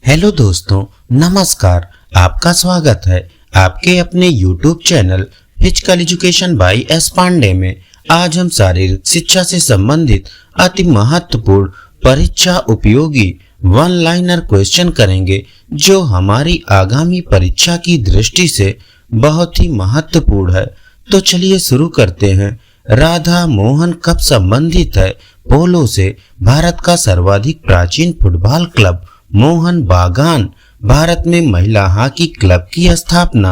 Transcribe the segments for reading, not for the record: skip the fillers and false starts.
Hello दोस्तों, नमस्कार। आपका स्वागत है आपके अपने YouTube channel physical education by S Pandey में। आज हम शारीरिक शिक्षा से संबंधित अति महत्वपूर्ण परीक्षा उपयोगी वन लाइनर क्वेश्चन करेंगे, जो हमारी आगामी परीक्षा की दृष्टि से बहुत ही महत्वपूर्ण है। तो चलिए शुरू करते हैं। राधा मोहन कब संबंधित है पोलो से? भारत का सर्वाधिक प्राचीन फुटबॉल क्लब मोहन बागान। भारत में महिला हॉकी क्लब की स्थापना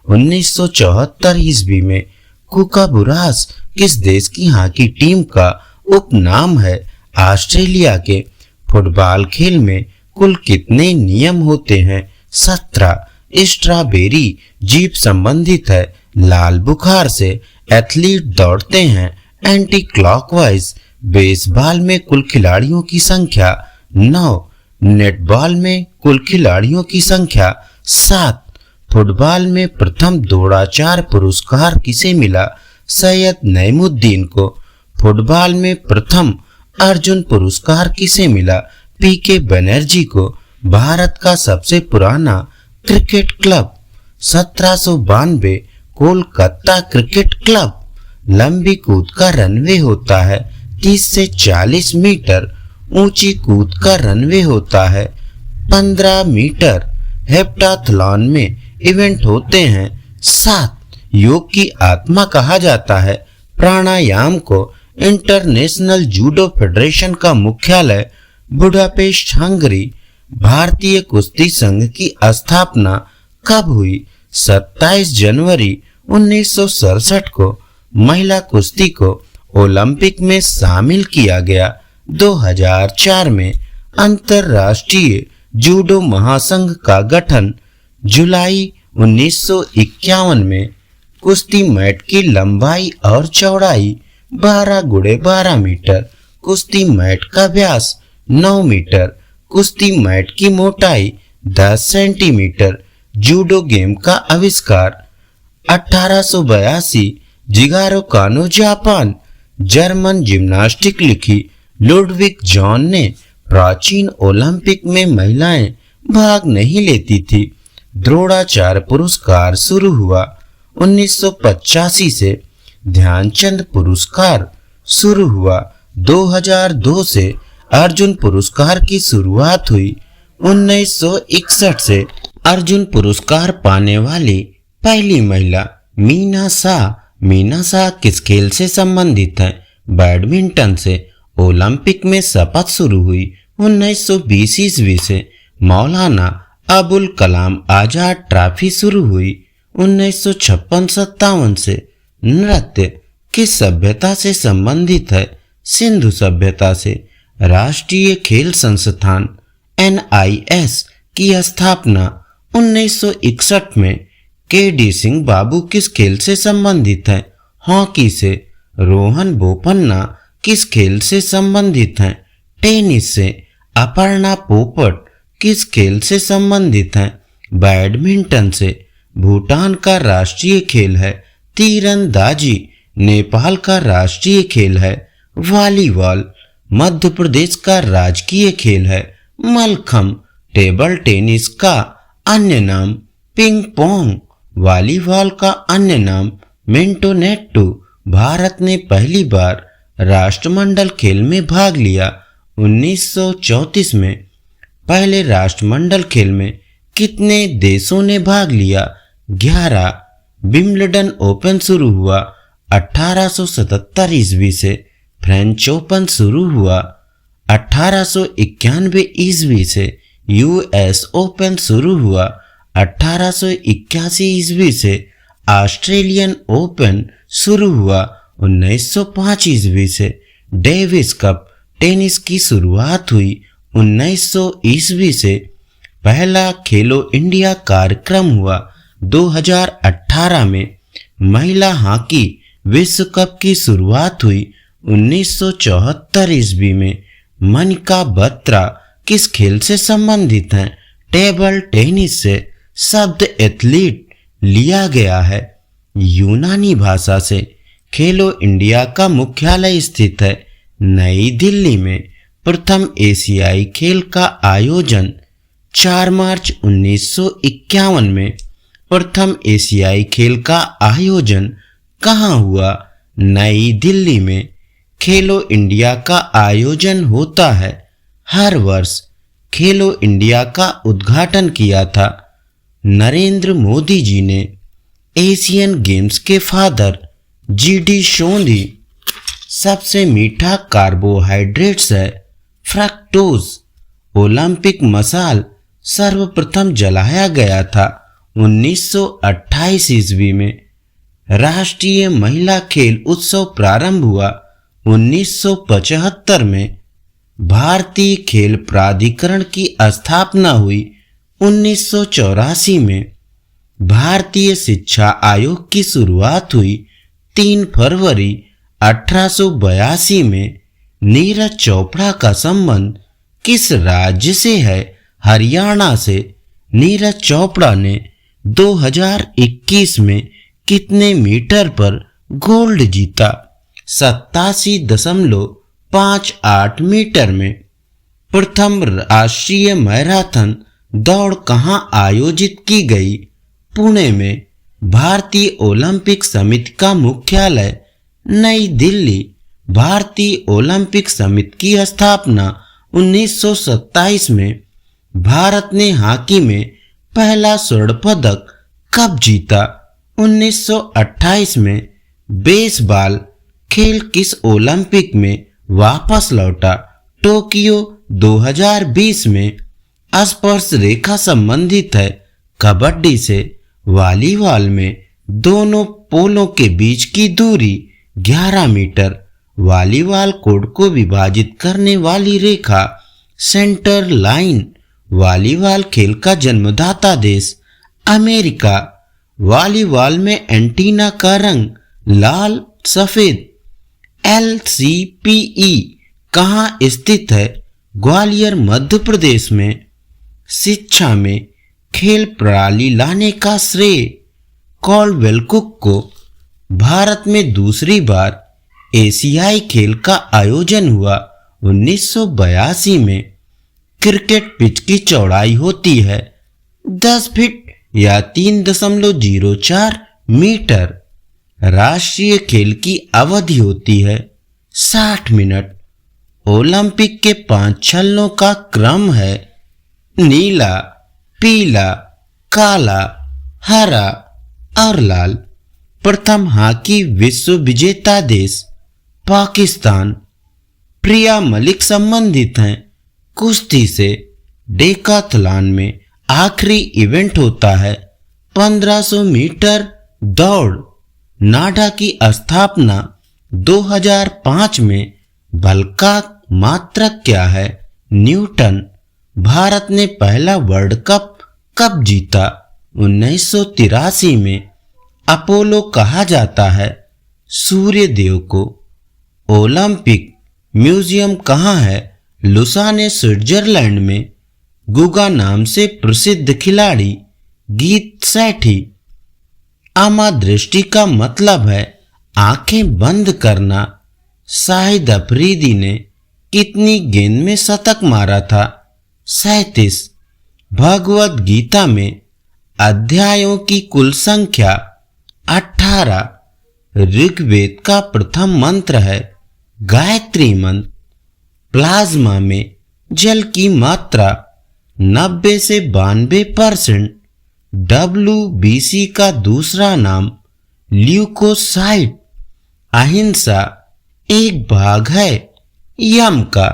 1974 ईस्वी में। कुकाबुरास किस देश की हॉकी टीम का उपनाम है? ऑस्ट्रेलिया के। फुटबॉल खेल में कुल कितने नियम होते हैं? 17। स्ट्रॉबेरी जीभ संबंधित है लाल बुखार से। एथलीट दौड़ते हैं एंटी क्लॉकवाइज। बेसबॉल में कुल खिलाड़ियों की संख्या 9। नेटबॉल में कुल खिलाड़ियों की संख्या 7। फुटबॉल में प्रथम द्रोणाचार्य पुरस्कार किसे मिला? सैयद नईमुद्दीन को। फुटबॉल में प्रथम अर्जुन पुरस्कार किसे मिला? पीके बनर्जी को। भारत का सबसे पुराना cricket club 1792 Kolkata cricket club. लंबी कूद का रनवे होता है 30 से 40 मीटर। ऊंची कूद का रनवे होता है 15 मीटर। हेप्टाथलॉन में इवेंट होते हैं 7। योग की आत्मा कहा जाता है प्राणायाम को। इंटरनेशनल जूडो फेडरेशन का मुख्यालय बुडापेस्ट, हंगरी। भारतीय कुश्ती संघ की स्थापना कब हुई? 27 जनवरी 1967 को। महिला कुश्ती को ओलंपिक में शामिल किया गया। 2004 में अंतर्राष्ट्रीय जूडो महासंघ का गठन। जुलाई 1951 में। कुश्ती मैट की लंबाई और चौड़ाई 12 × 12 मीटर। कुश्ती मैट का व्यास 9 मीटर। कुश्ती मैट की मोटाई 10 सेंटीमीटर। जूडो गेम का आविष्कार 1882। जिगारो कानो जापान। जर्मन जिम्नास्टिक लिखी लुडविग जॉन ने। प्राचीन ओलंपिक में महिलाएं भाग नहीं लेती थी। द्रोणाचार्य पुरस्कार शुरू हुआ 1985 से। ध्यानचंद पुरस्कार शुरू हुआ 2002 से। अर्जुन पुरस्कार की शुरुआत हुई 1961 से। अर्जुन पुरस्कार पाने वाली पहली महिला मीना शाह। मीना शाह किस खेल से संबंधित है? बैडमिंटन से। ओलंपिक में शपथ शुरू हुई 1920 ईस्वी से। मौलाना अबुल कलाम आजाद ट्रॉफी शुरू हुई 1956-57 से। नृत्य किस सभ्यता से संबंधित है? सिंधु सभ्यता से। राष्ट्रीय खेल संस्थान NIS की स्थापना 1961 में। KD सिंह बाबू किस खेल से संबंधित है? हॉकी से। रोहन बोपन्ना किस खेल से संबंधित हैं? टेनिस से। अपर्णा पोपट किस खेल से संबंधित हैं? बैडमिंटन से। भूटान का राष्ट्रीय खेल है तीरंदाजी। नेपाल का राष्ट्रीय खेल है वॉलीबॉल। मध्य प्रदेश का राजकीय खेल है मलखम। टेबल टेनिस का अन्य नाम पिंग पोंग। वॉलीबॉल का अन्य नाम मिंटोनेट्टू। भारत ने पहली बार राष्ट्रमंडल खेल में भाग लिया 1934 में। पहले राष्ट्रमंडल खेल में कितने देशों ने भाग लिया? 11। विंबलडन ओपन शुरू हुआ 1877 ईस्वी से। फ्रेंच ओपन शुरू हुआ 1891 ईस्वी से। US ओपन शुरू हुआ 1881 ईस्वी से। ऑस्ट्रेलियन ओपन शुरू हुआ 1905 ईस्वी से। डेविस कप टेनिस की शुरुआत हुई 1900 ईस्वी से। पहला खेलो इंडिया कार्यक्रम हुआ 2018 में। महिला हॉकी विश्व कप की शुरुआत हुई 1974 ईस्वी में। मनिका बत्रा किस खेल से संबंधित हैं? टेबल टेनिस से। शब्द एथलीट लिया गया है यूनानी भाषा से। खेलो इंडिया का मुख्यालय स्थित है नई दिल्ली में। प्रथम एशियाई खेल का आयोजन 4 मार्च 1951 में प्रथम एशियाई खेल का आयोजन कहाँ हुआ? नई दिल्ली में। खेलो इंडिया का आयोजन होता है हर वर्ष। खेलो इंडिया का उद्घाटन किया था नरेंद्र मोदी जी ने। एशियन गेम्स के फादर जीडी शोंधी। सबसे मीठा कार्बोहाइड्रेट्स है फ्रक्टोज। ओलंपिक मशाल सर्वप्रथम जलाया गया था 1928 ईस्वी में। राष्ट्रीय महिला खेल उत्सव प्रारंभ हुआ 1975 में। भारतीय खेल प्राधिकरण की स्थापना हुई 1984 में। भारतीय शिक्षा आयोग की शुरुआत हुई 3 फरवरी 1882 में। नीरज चोपड़ा का संबंध किस राज्य से है? हरियाणा से। नीरज चोपड़ा ने 2021 में कितने मीटर पर गोल्ड जीता? 87.58 मीटर में। प्रथम राष्ट्रीय मैराथन दौड़ कहाँ आयोजित की गई? पुणे में। भारतीय ओलंपिक समिति का मुख्यालय नई दिल्ली। भारतीय ओलंपिक समिति की स्थापना 1927 में। भारत ने हॉकी में पहला स्वर्ण पदक कब जीता? 1928 में। बेसबॉल खेल किस ओलंपिक में वापस लौटा? टोक्यो 2020 में। स्पर्श रेखा संबंधित है कबड्डी से। वॉलीबॉल में दोनों पोलों के बीच की दूरी 11 मीटर। वॉलीबॉल कोर्ट को विभाजित करने वाली रेखा सेंटर लाइन। वॉलीबॉल खेल का जन्मदाता देश अमेरिका। वॉलीबॉल में एंटीना का रंग लाल सफेद। LCPE कहाँ स्थित है? ग्वालियर मध्य प्रदेश में। शिक्षा में खेल प्रणाली लाने का श्रेय कॉल्डवेल कुक को। भारत में दूसरी बार एशियाई खेल का आयोजन हुआ 1982 में। क्रिकेट पिच की चौड़ाई होती है 10 फीट या 3.04 मीटर। राष्ट्रीय खेल की अवधि होती है 60 मिनट। ओलंपिक के 5 छल्लों का क्रम है नीला, पीला, काला, हरा और लाल। प्रथम हॉकी विश्व विजेता देश पाकिस्तान। प्रिया मलिक संबंधित हैं कुश्ती से। डेकाथलॉन में आखिरी इवेंट होता है 1500 मीटर दौड़। नाडा की स्थापना 2005 में। बल का मात्रक क्या है? न्यूटन। भारत ने पहला वर्ल्ड कप कब जीता? 1983 में। अपोलो कहा जाता है सूर्य देव को। ओलंपिक म्यूजियम कहाँ है? लुसाने स्विट्जरलैंड में। गुगा नाम से प्रसिद्ध खिलाड़ी गीत सेठी। अमादृष्टि का मतलब है आंखें बंद करना। शाहिद अफरीदी ने कितनी गेंद में शतक मारा था? 37। भगवद गीता में अध्यायों की कुल संख्या 18। ऋग्वेद का प्रथम मंत्र है गायत्री मंत्र। प्लाज्मा में जल की मात्रा 90 से 92%। WBC का दूसरा नाम ल्यूकोसाइट। अहिंसा एक भाग है यम का।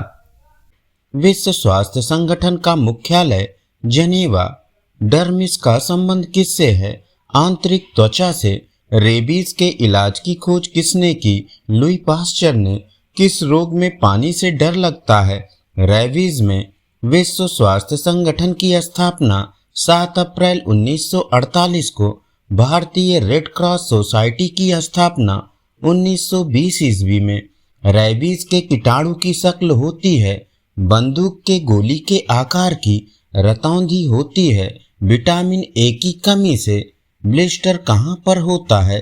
विश्व स्वास्थ्य संगठन का मुख्यालय जनेवा। डर्मिस का संबंध किससे है? आंतरिक त्वचा से। रेबीज के इलाज की खोज किसने की? लुई पास्चर ने। किस रोग में पानी से डर लगता है? रेबीज में। विश्व स्वास्थ्य संगठन की स्थापना 7 अप्रैल 1948 को। भारतीय रेड क्रॉस सोसाइटी की स्थापना 1920 ईस्वी में। रेबीज के कीटाणु की शक्ल होती है बंदूक के गोली के आकार की। रतौंधी होती है विटामिन ए की कमी से। ब्लिस्टर कहाँ पर होता है?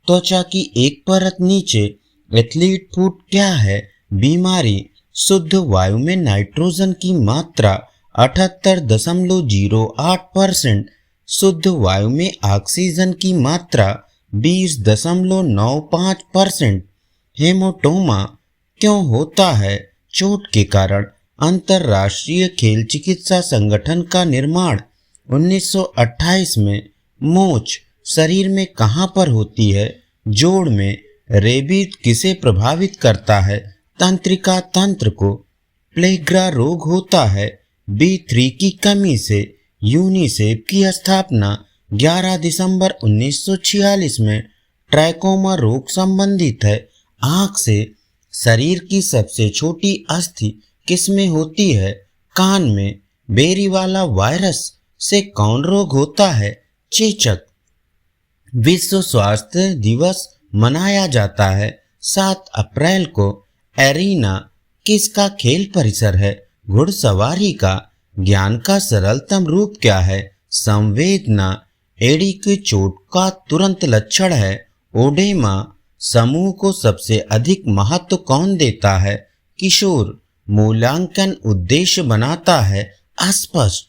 त्वचा की एक परत नीचे। एथलीट फुट क्या है? बीमारी। शुद्ध वायु में नाइट्रोजन की मात्रा 78.08%, शुद्ध वायु में ऑक्सीजन की मात्रा 20.95%। हेमाटोमा क्यों होता है? चोट के कारण। अंतर्राष्ट्रीय खेल चिकित्सा संगठन का निर्माण 1928 में। मोच शरीर में कहाँ पर होती है? जोड़ में। रेबीज किसे प्रभावित करता है? तंत्रिका तंत्र को। प्लेग्रा रोग होता है B3 की कमी से। यूनिसेफ की स्थापना 11 दिसंबर 1946 में। ट्रैकोमा रोग संबंधित है आँख से। शरीर की सबसे छोटी अस्थि किसमें होती है? कान में। बेरीवाला वायरस से कौन रोग होता है? चेचक। विश्व स्वास्थ्य दिवस मनाया जाता है 7 अप्रैल को। एरीना किसका खेल परिसर है? घुड़सवारी का। ज्ञान का सरलतम रूप क्या है? संवेदना। एड़ी की चोट का तुरंत लक्षण है ओडेमा। समूह को सबसे अधिक महत्व कौन देता है? किशोर। मूल्यांकन उद्देश्य बनाता है अस्पष्ट।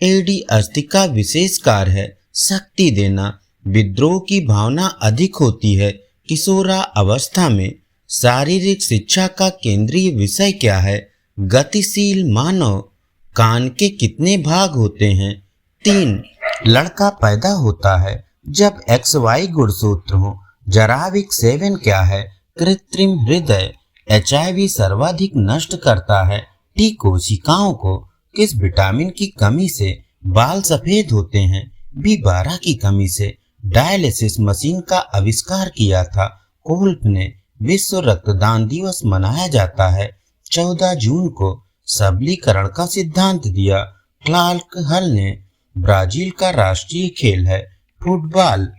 एडी अस्थि का विशेष कार्य है शक्ति देना। विद्रोह की भावना अधिक होती है किशोरा अवस्था में। शारीरिक शिक्षा का केंद्रीय विषय क्या है? गतिशील मानव। कान के कितने भाग होते हैं? 3। लड़का पैदा होता है जब XY गुणसूत्र हो। जराविक सेवन क्या है? कृत्रिम हृदय। HIV सर्वाधिक नष्ट करता है T कोशिकाओं को। किस विटामिन की कमी से बाल सफेद होते हैं? B12 की कमी से। डायलिसिस मशीन का आविष्कार किया था कोल्फ ने। विश्व रक्तदान दिवस मनाया जाता है 14 जून को। सबलीकरण का सिद्धांत दिया क्लार्क हल ने। ब्राजील का राष्ट्रीय खेल है फुटबॉल।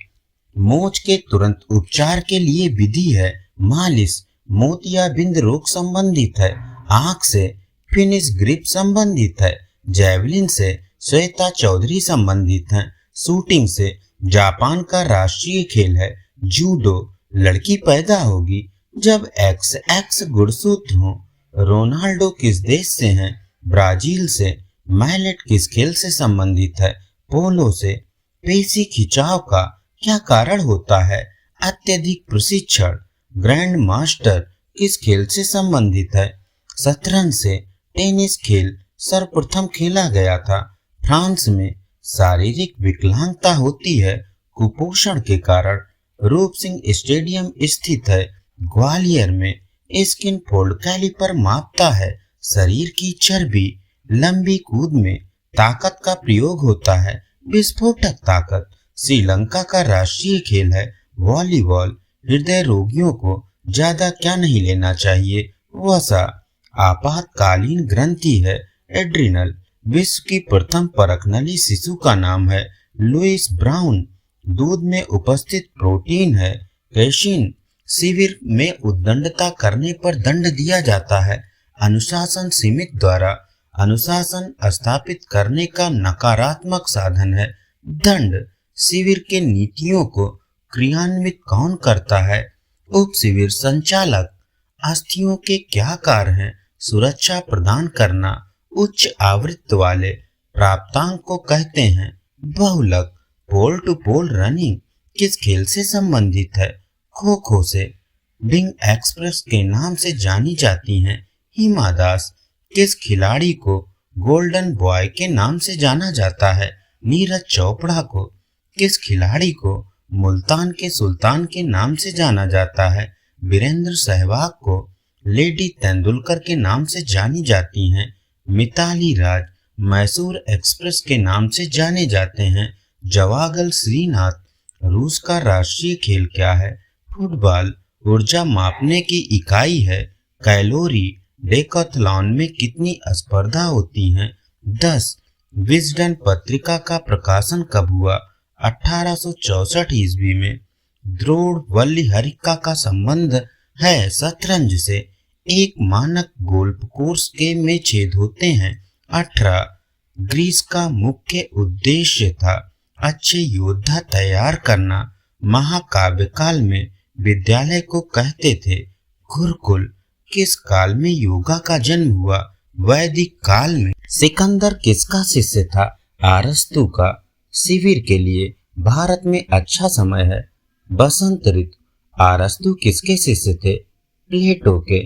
मोच के तुरंत उपचार के लिए विधि है मालिश। मोतियाबिंद रोग संबंधित है आंख से। फिनिश ग्रिप संबंधित है। जैवलिन से श्वेता चौधरी संबंधित है। शूटिंग से जापान का राष्ट्रीय खेल है जूडो। लड़की पैदा होगी जब XX गुणसूत्र हो। रोनाल्डो किस देश से हैं? ब्राजील से। मैलेट किस खेल से संबंधित है? पोलो से। पेशी खिंचाव का क्या कारण होता है? अत्यधिक प्रशिक्षण। ग्रैंड मास्टर किस खेल से संबंधित है? शतरंज से। टेनिस खेल सर्वप्रथम खेला गया था फ्रांस में। शारीरिक विकलांगता होती है कुपोषण के कारण। रूप सिंह स्टेडियम स्थित है ग्वालियर में। स्किन फोल्ड कैलिपर मापता है शरीर की चर्बी। लंबी कूद में ताकत का प्रयोग होता है विस्फोटक ताकत। श्रीलंका का राष्ट्रीय खेल है वॉलीबॉल। हृदय रोगियों को ज्यादा क्या नहीं लेना चाहिए? वसा। आपातकालीन ग्रंथि है एड्रिनल। विश्व की प्रथम परखनली शिशु का नाम है लुइस ब्राउन। दूध में उपस्थित प्रोटीन है कैसिन। शिविर में उद्दंडता करने पर दंड दिया जाता है। अनुशासन सीमित द्वारा अनुशासन स्थापित करने का नकारात्मक साधन है दंड। शिविर के नीतियों को क्रियान्वित कौन करता है? उप शिविर संचालक। अस्थियों के क्या कार्य हैं? सुरक्षा प्रदान करना। उच्च आवृत्ति वाले प्राप्तांक को कहते हैं बहुलक। पोल टू पोल रनिंग किस खेल से संबंधित है? खो खो से। बिंग एक्सप्रेस के नाम से जानी जाती हैं हिमा दास। किस खिलाड़ी को गोल्डन बॉय के नाम से जाना जाता है? नीरज चोपड़ा को। किस खिलाड़ी को मुल्तान के सुल्तान के नाम से जाना जाता है? वीरेंद्र सहवाग को। लेडी तेंदुलकर के नाम से जानी जाती हैं मिताली राज। मैसूर एक्सप्रेस के नाम से जाने जाते हैं जवागल श्रीनाथ। रूस का राष्ट्रीय खेल क्या है? फुटबॉल। ऊर्जा मापने की इकाई है कैलोरी। डेकाथलॉन में कितनी स्पर्धा होती हैं? 10। विजडन पत्रिका का प्रकाशन कब हुआ? 1864 ईस्वी में। द्रोण वल्ली हरिका का संबंध है शतरंज से। एक मानक गोल्फ कोर्स के में छेद होते हैं 18। ग्रीस का मुख्य उद्देश्य था अच्छे योद्धा तैयार करना। महाकाव्य काल में विद्यालय को कहते थे गुरुकुल। किस काल में योगा का जन्म हुआ? वैदिक काल में सिकंदर किसका शिष्य था? अरस्तु का। शिविर के लिए भारत में अच्छा समय है बसंत ऋतु। अरस्तु किसके शिष्य थे? प्लेटो के।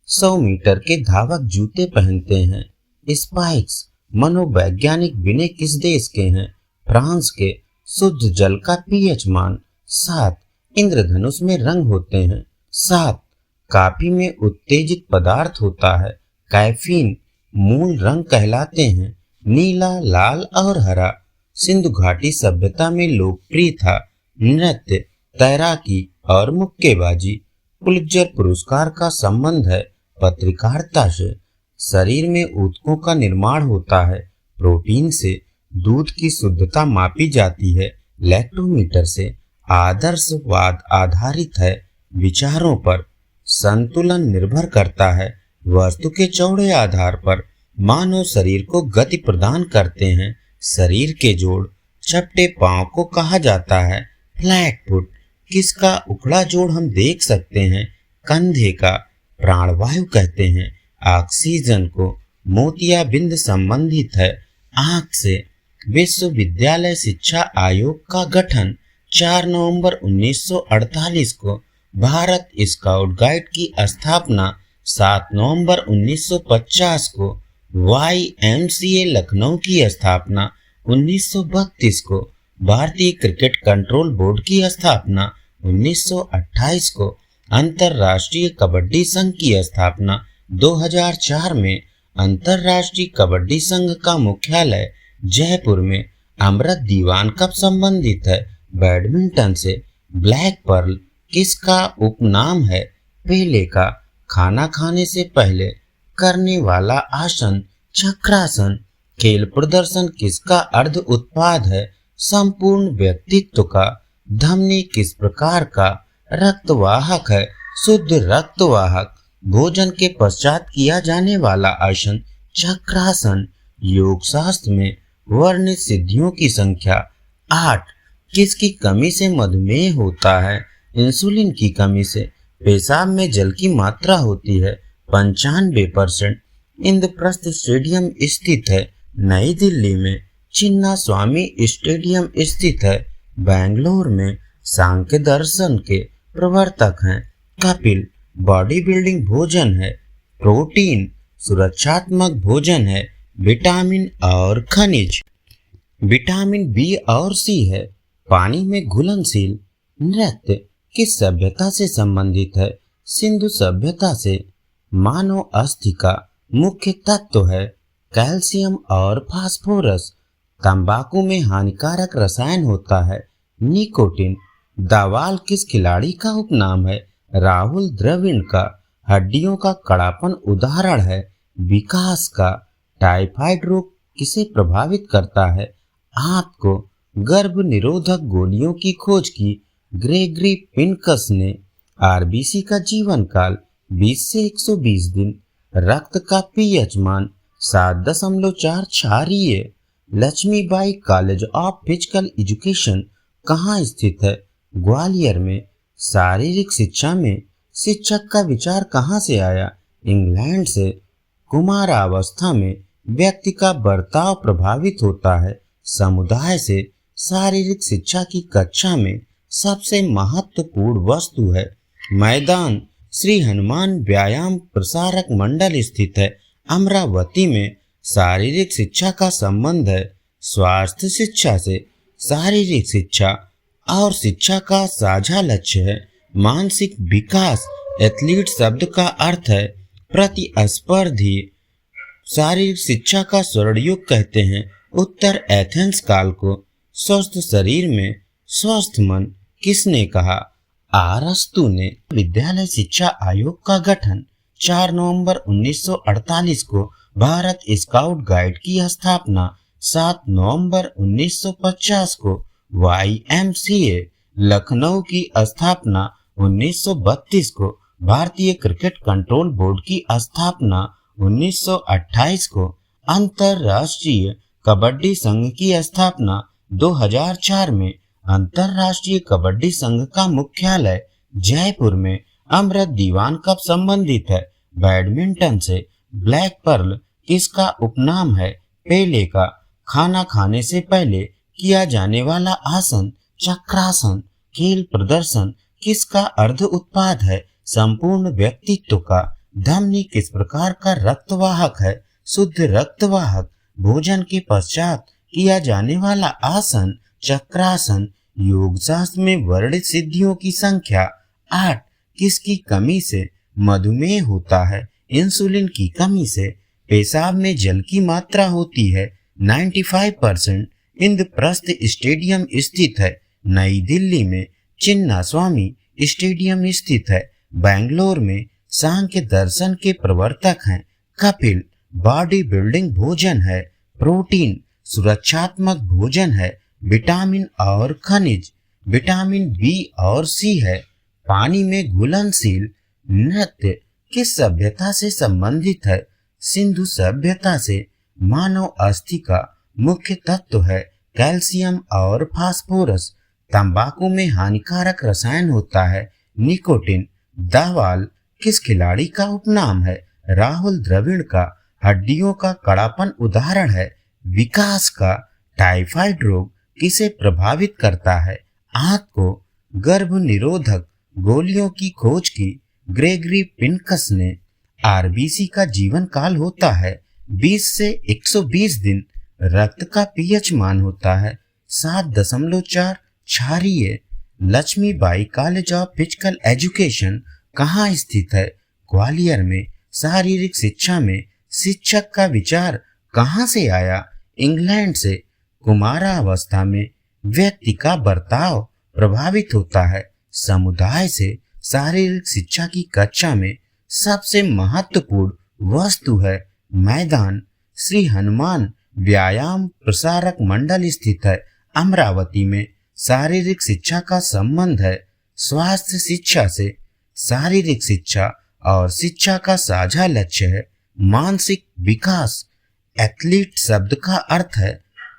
100 मीटर के धावक जूते पहनते हैं स्पाइक्स। मनोवैज्ञानिक विनय किस देश के हैं? फ्रांस के। शुद्ध जल का पीएच मान 7। इंद्रधनुष में रंग होते हैं 7। कॉफी में उत्तेजित पदार्थ होता है कैफीन। मूल रंग कहलाते हैं नीला, लाल और हरा। सिंधु घाटी सभ्यता में लोकप्रिय था नृत्य, तैराकी और मुक्केबाजी। पुलित्जर पुरस्कार का संबंध है पत्रकारिता से। शरीर में ऊतकों का निर्माण होता है प्रोटीन से। दूध की शुद्धता मापी जाती है लैक्टोमीटर से। आदर्शवाद आधारित है विचारों पर। संतुलन निर्भर करता है वस्तु के चौड़े आधार पर। मानव शरीर को गति प्रदान करते हैं शरीर के जोड़। चपटे पांव को कहा जाता है फ्लैट फुट। किसका उखड़ा जोड़ हम देख सकते हैं? कंधे का। प्राणवायु कहते हैं ऑक्सीजन को। मोतियाबिंद संबंधित है आंख से। विश्वविद्यालय शिक्षा आयोग का गठन 4 नवंबर 1948 को। भारत स्काउट गाइड की स्थापना 7 नवंबर 1950 को। YMCA लखनऊ की स्थापना 1932 को। भारतीय क्रिकेट कंट्रोल बोर्ड की स्थापना 1928 को। अंतर्राष्ट्रीय कबड्डी संघ की स्थापना 2004 में। अंतर्राष्ट्रीय कबड्डी संघ का मुख्यालय जयपुर में। अमृत दीवान कब संबंधित है? बैडमिंटन से। ब्लैक पर्ल किसका उपनाम है? पेले का। खाना खाने से पहले करने वाला आसन चक्रासन। खेल प्रदर्शन किसका अर्ध उत्पाद है? संपूर्ण व्यक्तित्व का। धमनी किस प्रकार का रक्तवाहक है? शुद्ध रक्तवाहक। भोजन के पश्चात किया जाने वाला आसन चक्रासन। योग शास्त्र में वर्णित सिद्धियों की संख्या 8। किसकी कमी से मधुमेह होता है? इंसुलिन की कमी से। पेशाब में जल की मात्रा होती है 95%। इंद्रप्रस्थ स्टेडियम स्थित है नई दिल्ली में। चिन्ना स्वामी स्टेडियम स्थित है बेंगलोर में। सांख्य दर्शन के प्रवर्तक हैं कपिल। बॉडी बिल्डिंग भोजन है प्रोटीन। सुरक्षात्मक भोजन है विटामिन और खनिज। विटामिन बी और सी है पानी में घुलनशील। नृत्य किस सभ्यता से संबंधित है? सिंधु सभ्यता से। मानव अस्थि का मुख्य तत्व है कैल्शियम और फास्फोरस। तंबाकू में हानिकारक रसायन होता है निकोटिन। दावाल किस खिलाड़ी का उपनाम है? राहुल द्रविड़ का। हड्डियों का कड़ापन उदाहरण है विकास का। टाइफाइड रोग किसे प्रभावित करता है? आंत को। गर्भ निरोधक गोलियों की खोज की ग्रेगरी पिनकस ने। आरबीसी का जीवन काल 20 से 120 दिन। रक्त का पीएच मान 7.4 क्षारीय। Laxmibai college of physical education कहाँ स्थित है? ग्वालियर में। शारीरिक शिक्षा में शिक्षक का विचार कहाँ से आया? इंग्लैंड से। कुमारावस्था में व्यक्ति का बर्ताव प्रभावित होता है समुदाय से। शारीरिक शिक्षा की कक्षा में सबसे महत्वपूर्ण वस्तु है मैदान। श्री हनुमान व्यायाम प्रसारक मंडल स्थित है अमरावती में। शारीरिक शिक्षा का संबंध है स्वास्थ्य शिक्षा से। शारीरिक शिक्षा और शिक्षा का साझा लक्ष्य है मानसिक विकास। एथलीट शब्द का अर्थ है प्रतिस्पर्धी। शारीरिक शिक्षा का स्वर्णयुग कहते हैं उत्तर एथेंस काल को। स्वस्थ शरीर में स्वस्थ मन किसने कहा? अरस्तु ने। विद्यालय शिक्षा आयोग का गठन 4 नवंबर 1948 को। भारत स्काउट गाइड की स्थापना 7 नवंबर 1950 को। YMCA लखनऊ की स्थापना 1932 को। भारतीय क्रिकेट कंट्रोल बोर्ड की स्थापना 1928 को। अंतर्राष्ट्रीय कबड्डी संघ की स्थापना 2004 में। अंतर्राष्ट्रीय कबड्डी संघ का मुख्यालय जयपुर में। अमृत दीवान कब संबंधित है? बैडमिंटन से। ब्लैक पर्ल किसका उपनाम है? पेले का। खाना खाने से पहले किया जाने वाला आसन चक्रासन। खेल प्रदर्शन किसका अर्ध उत्पाद है? संपूर्ण व्यक्तित्व का। धमनी किस प्रकार का रक्तवाहक है? शुद्ध रक्तवाहक। भोजन के पश्चात किया जाने वाला आसन चक्रासन। योग शास्त्र में वर्णित सिद्धियों की संख्या 8। किसकी कमी से मधुमेह होता है? इंसुलिन की कमी से। पेशाब में जल की मात्रा होती है 95%। इंद्रप्रस्थ स्टेडियम स्थित है नई दिल्ली में। चिन्ना स्वामी स्टेडियम स्थित है बेंगलोर में। सांख्य दर्शन के प्रवर्तक हैं कपिल। बॉडी बिल्डिंग भोजन है प्रोटीन। सुरक्षात्मक भोजन है विटामिन और खनिज। विटामिन बी और सी है। पानी में घुलनशील। नृत्य किस सभ्यता से संबंधित है? सिंधु सभ्यता से। मानव अस्थि का मुख्य तत्व है कैल्शियम और फास्फोरस। तंबाकू में हानिकारक रसायन होता है निकोटिन। दावाल किस खिलाड़ी का उपनाम है? राहुल द्रविड़ का। हड्डियों का कड़ापन उदाहरण है विकास का। टाइफाइड रोग किसे प्रभावित करता है? आंत को। गर्भ निरोधक गोलियों की खोज की ग्रेगरी पिनकस ने। आरबीसी का जीवन काल होता है 20 से 120 दिन। रक्त का पीएच मान होता है 7.4। क्षारीय। Laxmibai college of physical education कहाँ स्थित है? ग्वालियर में। शारीरिक शिक्षा में शिक्षक का विचार कहाँ से आया? इंग्लैंड से। कुमारावस्था में व्यक्ति का बर्ताव प्रभावित होता है समुदाय से। शारीरिक शिक्षा की कक्षा में सबसे महत्वपूर्ण वस्तु है मैदान। श्री हनुमान व्यायाम प्रसारक मंडल स्थित है अमरावती में। शारीरिक शिक्षा का संबंध है स्वास्थ्य शिक्षा से। शारीरिक शिक्षा और शिक्षा का साझा लक्ष्य है मानसिक विकास। एथलीट शब्द का अर्थ है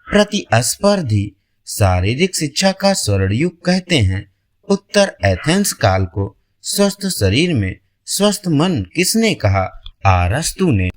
प्रतिस्पर्धी। शारीरिक शिक्षा का स्वर्ण युग कहते हैं। उत्तर एथेंस काल को स्वस्थ शरीर में स्वस्थ मन किसने कहा? अरस्तु ने।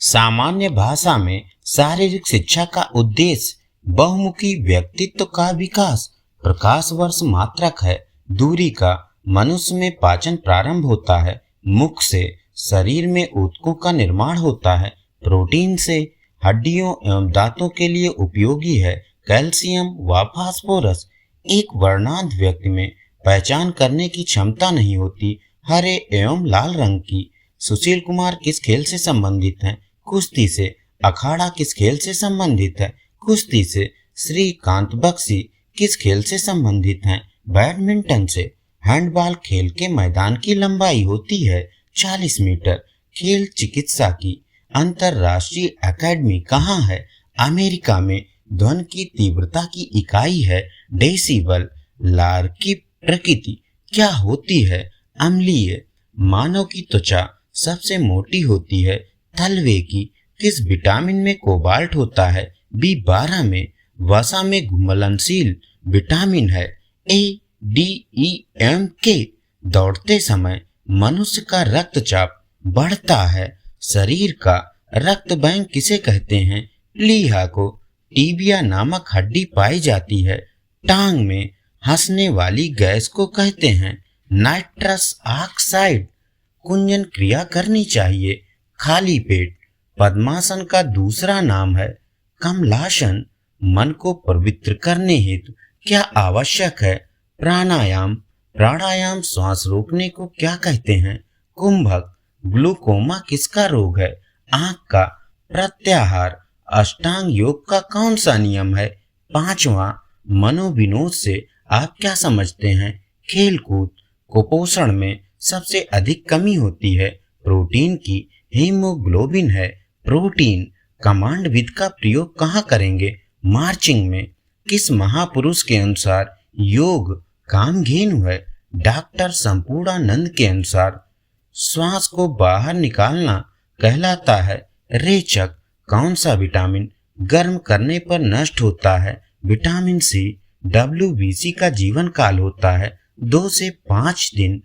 सामान्य भाषा में शारीरिक शिक्षा का उद्देश्य बहुमुखी व्यक्तित्व का विकास। प्रकाश वर्ष मात्रक है दूरी का। मनुष्य में पाचन प्रारंभ होता है मुख से। शरीर में ऊतकों का निर्माण होता है प्रोटीन से। हड्डियों एवं दांतों के लिए उपयोगी है कैल्शियम व फास्फोरस। एक वर्णांध व्यक्ति में पहचान करने की क्षमता नहीं होती हरे एवं लाल रंग की। सुशील कुमार किस खेल से संबंधित हैं? कुश्ती से। अखाड़ा किस खेल से संबंधित है? कुश्ती से। श्रीकांत बख्शी किस खेल से संबंधित हैं? बैडमिंटन से। हैंडबॉल खेल के मैदान की लंबाई होती है 40 मीटर। खेल चिकित्सा की अंतरराष्ट्रीय एकेडमी कहाँ है? अमेरिका में। ध्वनि की तीव्रता की इकाई है डेसिबल। लार की प्रकृति क्या होती है? अम्लीय। मानव की त्वचा सबसे मोटी होती है तलवे की। किस विटामिन में कोबाल्ट होता है? B12 में। वसा में घुलनशील विटामिन है A, D, E, M, K। दौड़ते समय मनुष्य का रक्तचाप बढ़ता है। शरीर का रक्त बैंक किसे कहते हैं? प्लीहा को। टीबिया नामक हड्डी पाई जाती है टांग में। हंसने वाली गैस को कहते हैं नाइट्रस ऑक्साइड। कुंजन क्रिया करनी चाहिए खाली पेट। पद्मासन का दूसरा नाम है कमलासन। मन को पवित्र करने हेतु क्या आवश्यक है? प्राणायाम। प्राणायाम श्वास रोकने को क्या कहते हैं? कुंभक। ग्लूकोमा किसका रोग है? आंख का। प्रत्याहार। अष्टांग योग का कौन सा नियम है? 5वां। मनोविनोद से आप क्या समझते हैं? खेलकूद। कुपोषण में सबसे अधिक कमी होती है प्रोटीन की। हीमोग्लोबिन है प्रोटीन। कमांड विध का प्रयोग कहाँ करेंगे? मार्चिंग में। किस महापुरुष के अनुसार योग कामधेनु है? डॉक्टर संपूर्णानंद के अनुसार श्वास को बाहर निकालना कहलाता है रेचक। कौन सा विटामिन गर्म करने पर नष्ट होता है? Vitamin C. WBC का जीवन काल होता है 2 से 5 दिन।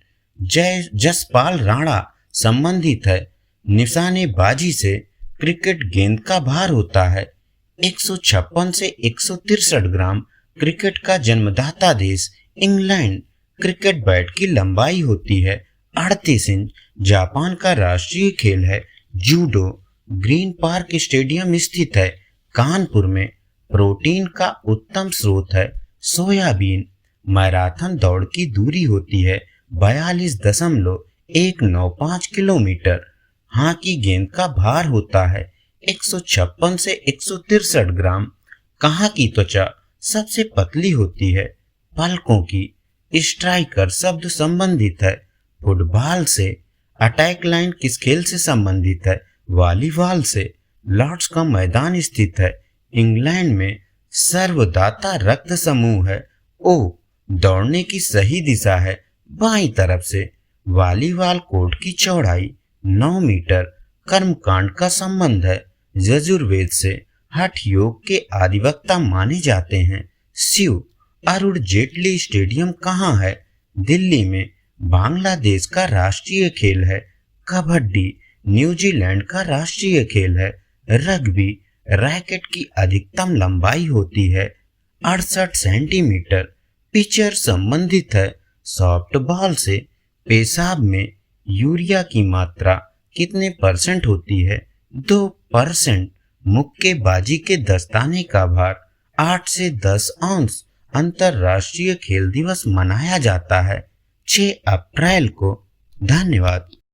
जसपाल राणा संबंधित है निशानेबाजी से क्रिकेट गेंद का भार होता है 156 से 163 ग्राम। क्रिकेट का जन्मदाता देश इंग्लैंड। क्रिकेट बैट की लंबाई होती है 38 इंच। जापान का राष्ट्रीय खेल है जूडो। ग्रीन पार्क स्टेडियम स्थित है कानपुर में। प्रोटीन का उत्तम स्रोत है सोयाबीन। मैराथन दौड़ की दूरी होती है 42.195 किलोमीटर। हॉकी गेंद का भार होता है 156 से 163 ग्राम। कहाँ की त्वचा सबसे पतली होती है? पलकों की। स्ट्राइकर शब्द संबंधित है फुटबॉल से। अटैक लाइन किस खेल से संबंधित है? वॉलीबॉल से। लॉर्ड्स का मैदान स्थित है इंग्लैंड में। सर्वदाता रक्त समूह है ओ। दौड़ने की सही दिशा है बाईं तरफ से। वॉलीबॉल कोर्ट की चौड़ाई 9 मीटर। कर्मकांड का संबंध है यजुर्वेद से। हठ योग के आदिवक्ता माने जाते हैं शिव। अरुण जेटली स्टेडियम कहाँ है? दिल्ली में। बांग्लादेश का राष्ट्रीय खेल है कबड्डी। न्यूजीलैंड का राष्ट्रीय खेल है रग्बी। रैकेट की अधिकतम लंबाई होती है 68 सेंटीमीटर। पिचर संबंधित है सॉफ्टबॉल से। पेशाब में यूरिया की मात्रा कितने % होती है? 2%। मुक्केबाजी के दस्ताने का भार 8 से 10 औंस। अंतर्राष्ट्रीय खेल दिवस मनाया जाता है 6 अप्रैल को। धन्यवाद।